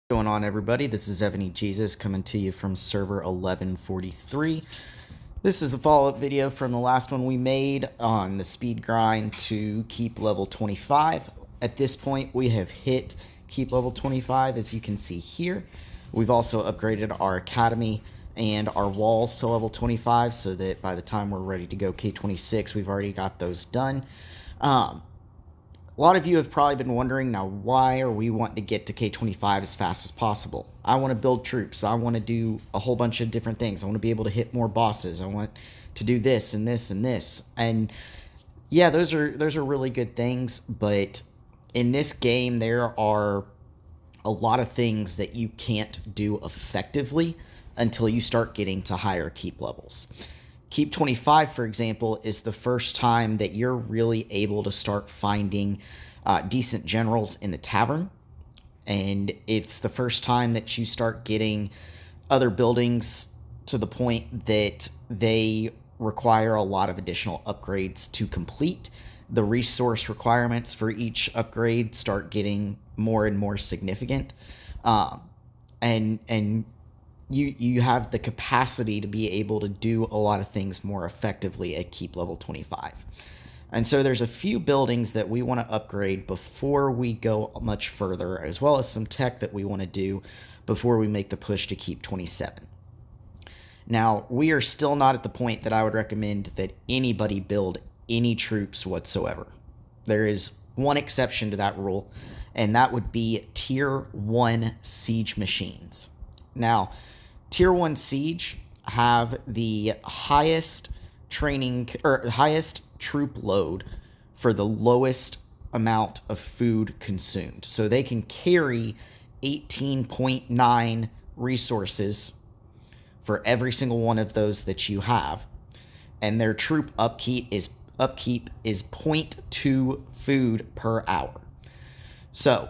What's going on, everybody? This is Evony EJs coming to you from server 1143. This is a follow-up video from the last one we made on the speed grind to keep level 25. At this point, we have hit keep level 25, as you can see here. We've also upgraded our academy and our walls to level 25 so that by the time we're ready to go K26, we've already got those done. A lot of you have probably been wondering, now why are we wanting to get to K25 as fast as possible? I want to build troops. I want to do a whole bunch of different things. I want to be able to hit more bosses. I want to do this and this and this. And yeah, those are really good things, but in this game there are a lot of things that you can't do effectively until you start getting to higher keep levels. Keep 25, for example, is the first time that you're really able to start finding decent generals in the tavern. And it's the first time that you start getting other buildings to the point that they require a lot of additional upgrades to complete. The resource requirements for each upgrade start getting more and more significant. And you have the capacity to be able to do a lot of things more effectively at keep level 25. And so there's a few buildings that we want to upgrade before we go much further, as well as some tech that we want to do before we make the push to keep 27. Now, we are still not at the point that I would recommend that anybody build any troops whatsoever. There is one exception to that rule, and that would be tier 1 siege machines. Now, Tier 1 Siege have the highest highest troop load for the lowest amount of food consumed. So they can carry 18.9 resources for every single one of those that you have. And their troop upkeep is 0.2 food per hour. So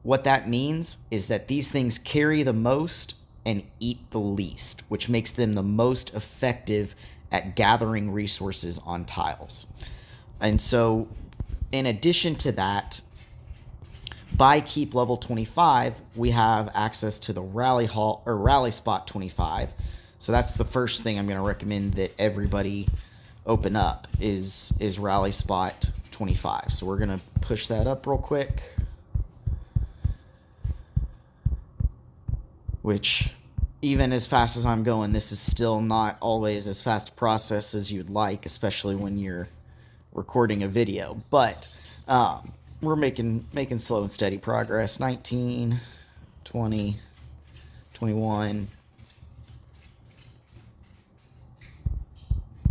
what that means is that these things carry the most and eat the least, which makes them the most effective at gathering resources on tiles. And so in addition to that, by keep level 25, we have access to the rally hall or rally spot 25. So that's the first thing I'm going to recommend that everybody open up is rally spot 25. So we're going to push that up real quick. Which, even as fast as I'm going, this is still not always as fast a process as you'd like, especially when you're recording a video. But we're making slow and steady progress. 19, 20, 21,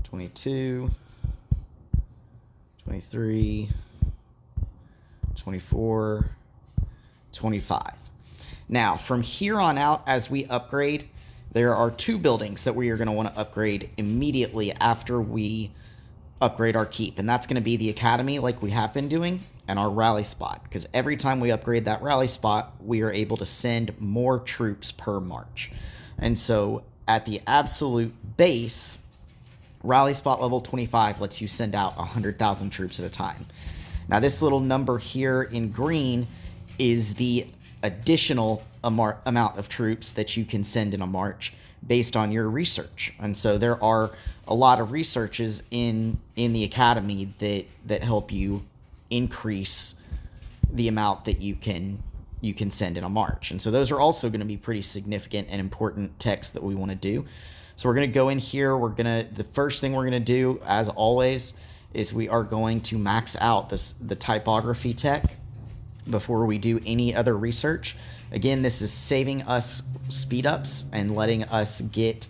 22, 23, 24, 25. Now, from here on out, as we upgrade, there are two buildings that we are going to want to upgrade immediately after we upgrade our keep. And that's going to be the academy, like we have been doing, and our rally spot. Because every time we upgrade that rally spot, we are able to send more troops per march. And so at the absolute base, rally spot level 25 lets you send out 100,000 troops at a time. Now, this little number here in green is the additional amount of troops that you can send in a march based on your research. And so there are a lot of researches in the academy that help you increase the amount that you can send in a march. And so those are also going to be pretty significant and important texts that we want to do. So we're going to go in here. The first thing we're going to do, as always, is we are going to max out the typography tech before we do any other research. Again, this is saving us speed ups and letting us get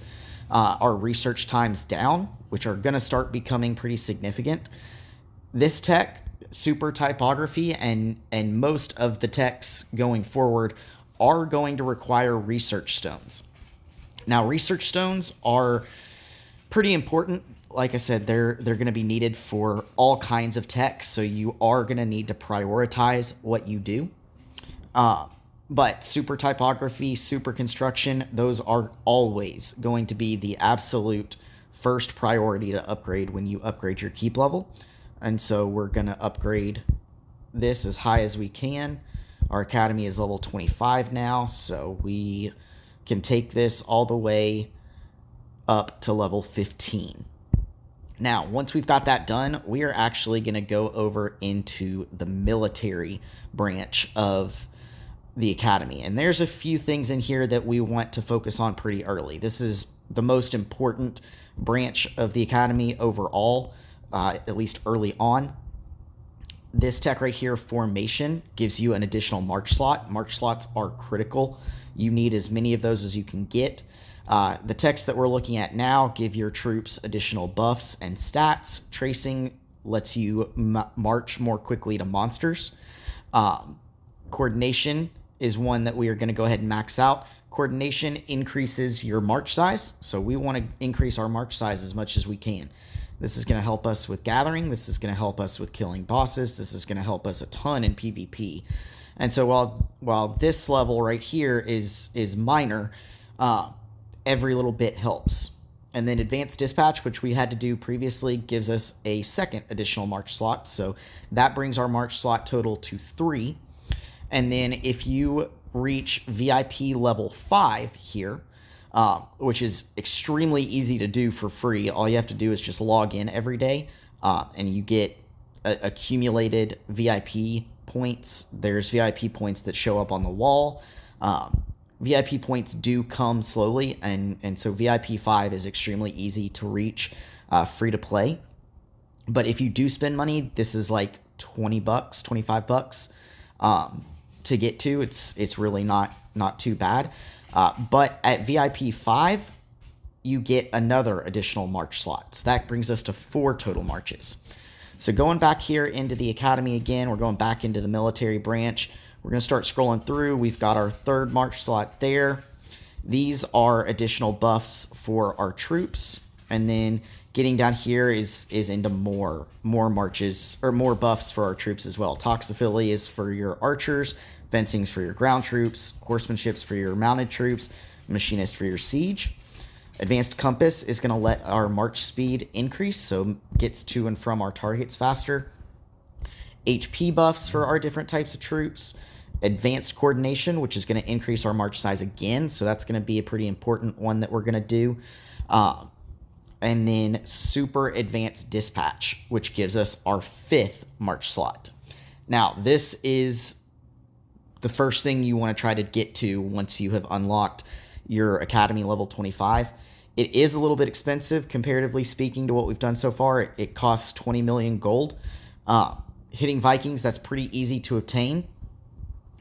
our research times down, which are going to start becoming pretty significant. This tech, super typography, and most of the techs going forward are going to require research stones. Now, research stones are pretty important. Like I said, they're going to be needed for all kinds of tech, so you are going to need to prioritize what you do. But super typography, super construction, those are always going to be the absolute first priority to upgrade when you upgrade your keep level. And so we're going to upgrade this as high as we can. Our academy is level 25 now, so we can take this all the way up to level 15. Now, once we've got that done, we are actually going to go over into the military branch of the academy. And there's a few things in here that we want to focus on pretty early. This is the most important branch of the academy overall, at least early on. This tech right here, formation, gives you an additional march slot. March slots are critical. You need as many of those as you can get. The techs that we're looking at now give your troops additional buffs and stats. Tracing lets you march more quickly to monsters. Coordination is one that we are going to go ahead and max out. Coordination increases your march size, so we want to increase our march size as much as we can. This is going to help us with gathering. This is going to help us with killing bosses. This is going to help us a ton in PvP. And so while this level right here is minor, every little bit helps. And then advanced dispatch, which we had to do previously, gives us a second additional march slot. So that brings our march slot total to 3. And then if you reach VIP level 5 here, which is extremely easy to do for free. All you have to do is just log in every day, and you get accumulated VIP points. There's VIP points that show up on the wall. VIP points do come slowly, and so VIP 5 is extremely easy to reach, free to play. But if you do spend money, this is like $20, $25 to get to. It's really not too bad. But at VIP 5, you get another additional march slot. So that brings us to 4 total marches. So going back here into the academy again, we're going back into the military branch. We're going to start scrolling through. We've got our 3rd march slot there. These are additional buffs for our troops. And then getting down here is into more marches, or more buffs for our troops as well. Toxophily is for your archers. Fencing's for your ground troops. Horsemanship's for your mounted troops. Machinist for your siege. Advanced compass is going to let our march speed increase, so gets to and from our targets faster. HP buffs for our different types of troops. Advanced coordination, which is going to increase our march size again, so that's going to be a pretty important one that we're going to do. And then super advanced dispatch, which gives us our 5th march slot. Now, this is the first thing you want to try to get to once you have unlocked your academy level 25. It is a little bit expensive, comparatively speaking, to what we've done so far. It costs 20 million gold. Hitting Vikings, that's pretty easy to obtain.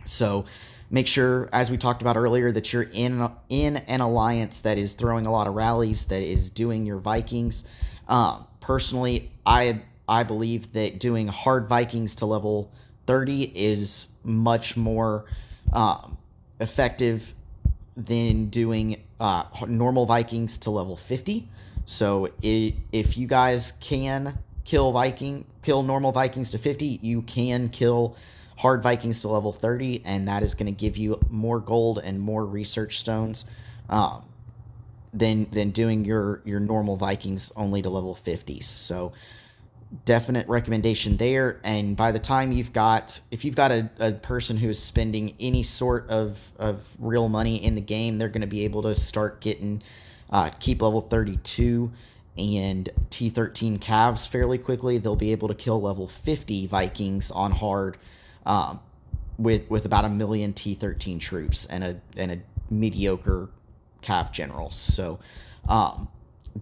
So make sure, as we talked about earlier, that you're in an alliance that is throwing a lot of rallies, that is doing your Vikings. Personally, I believe that doing hard Vikings to level 30 is much more effective than doing normal Vikings to level 50. So if you guys can kill normal Vikings to 50, you can kill hard Vikings to level 30, and that is going to give you more gold and more research stones than doing your normal Vikings only to level 50. So definite recommendation there. And by the time if you've got a person who is spending any sort of real money in the game, they're going to be able to start getting keep level 32 and T13 calves fairly quickly. They'll be able to kill level 50 Vikings on hard with about 1 million T13 troops and a mediocre cav general. So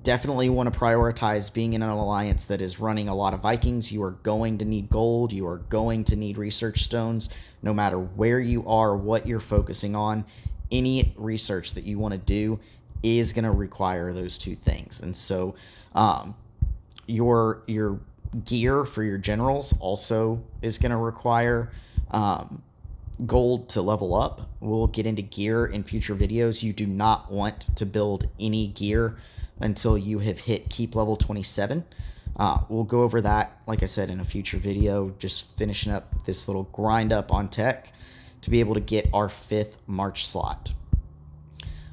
definitely want to prioritize being in an alliance that is running a lot of Vikings. You are going to need gold. You are going to need research stones, no matter where you are, what you're focusing on. Any research that you want to do is going to require those 2 things. And so your gear for your generals also is going to require gold to level up. We'll get into gear in future videos. You do not want to build any gear until you have hit keep level 27. We'll go over that, like I said, in a future video, just finishing up this little grind up on tech to be able to get our 5th march slot.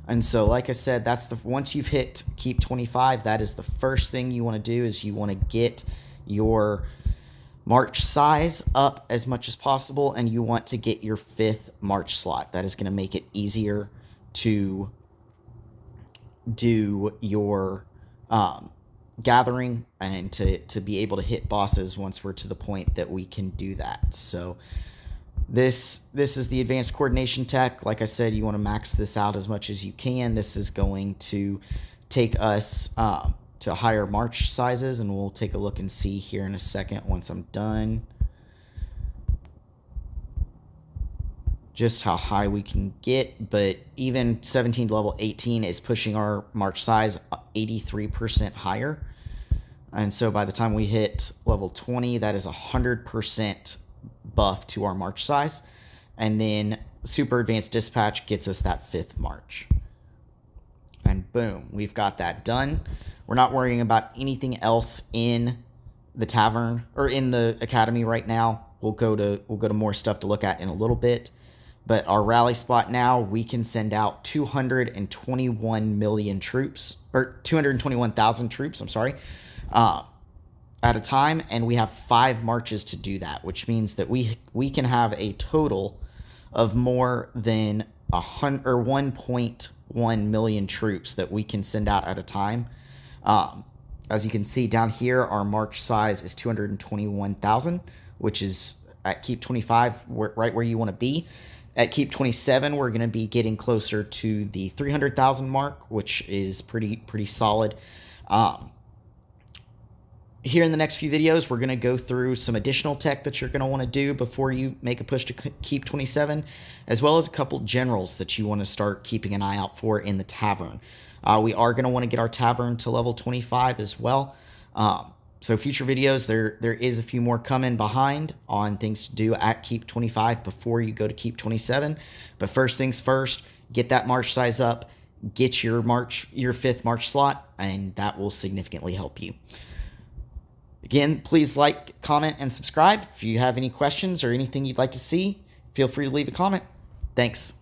And so, like I said, once you've hit keep 25, that is the first thing you want to do, is you want to get your march size up as much as possible, and you want to get your 5th march slot. That is going to make it easier to do your gathering and to be able to hit bosses once we're to the point that we can do that. So this is the advanced coordination tech. Like I said, you want to max this out as much as you can. This is going to take us to higher march sizes, and we'll take a look and see here in a second once I'm done just how high we can get. But even 17 to level 18 is pushing our march size 83% higher, and so by the time we hit level 20, that is 100% buff to our march size. And then super advanced dispatch gets us that 5th march, and boom, we've got that done. We're not worrying about anything else in the tavern or in the academy right now. We'll go to more stuff to look at in a little bit. But our rally spot now, we can send out 221 million troops, or 221,000 troops, I'm sorry, at a time, and we have 5 marches to do that, which means that we can have a total of more than 1.1 million troops that we can send out at a time. As you can see down here, our march size is 221,000, which is at Keep 25, right where you want to be. At Keep 27, we're going to be getting closer to the 300,000 mark, which is pretty solid. Here in the next few videos, we're going to go through some additional tech that you're going to want to do before you make a push to Keep 27, as well as a couple generals that you want to start keeping an eye out for in the tavern. We are going to want to get our tavern to level 25 as well. So future videos, there is a few more coming behind on things to do at Keep 25 before you go to Keep 27. But first things first, get that march size up, get your 5th march slot, and that will significantly help you. Again, please like, comment, and subscribe. If you have any questions or anything you'd like to see, feel free to leave a comment. Thanks.